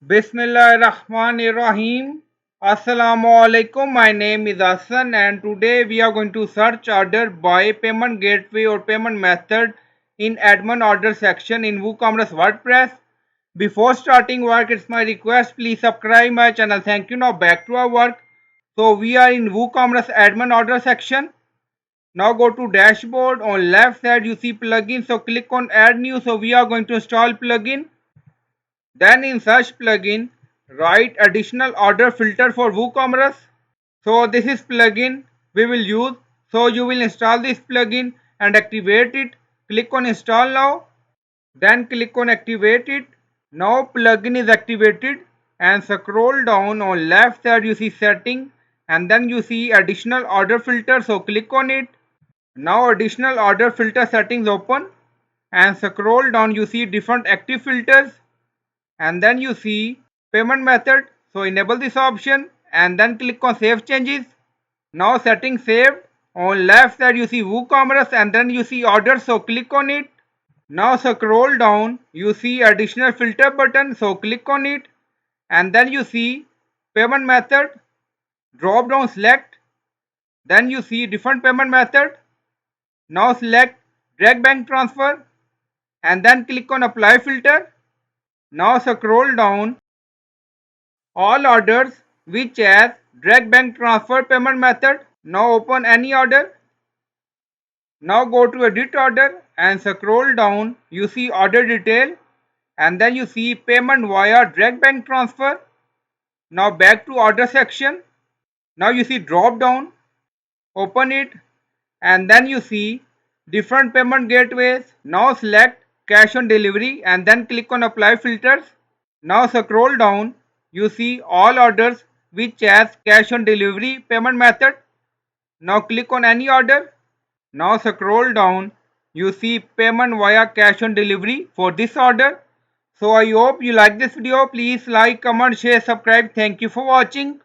Bismillahirrahmanirrahim. Assalamu alaikum. My name is Hassan and today we are going to search order by payment gateway or payment method in admin order section in WooCommerce WordPress. Before starting work, it's my request, please subscribe my channel. Thank you. Now back to our work. So we are in WooCommerce admin order section. Now go to dashboard. On left side you see plugin. So click on add new. So we are going to install plugin. Then in search plugin, write additional order filter for WooCommerce. So this is plugin we will use. So you will install this plugin and activate it. Click on install now. Then click on activate it. Now plugin is activated and scroll down on left side you see setting and then you see additional order filter. So click on it. Now additional order filter settings open and scroll down you see different active filters. And then you see payment method. So enable this option and then click on save changes. Now settings saved. On left side you see WooCommerce and then you see orders. So click on it. Now scroll down. You see additional filter button. So click on it. And then you see payment method. Drop down select. Then you see different payment method. Now select direct bank transfer. And then click on apply filter. Now scroll down. All orders which has direct bank transfer payment method. Now open any order. Now go to edit order and scroll down. You see order detail and then you see payment via direct bank transfer. Now back to order section. Now you see drop down. Open it and then you see different payment gateways. Now select cash on delivery and then click on apply filters. Now scroll down. You see all orders which has cash on delivery payment method. Now click on any order. Now scroll down. You see payment via cash on delivery for this order. So I hope you like this video. Please like, comment, share, subscribe. Thank you for watching.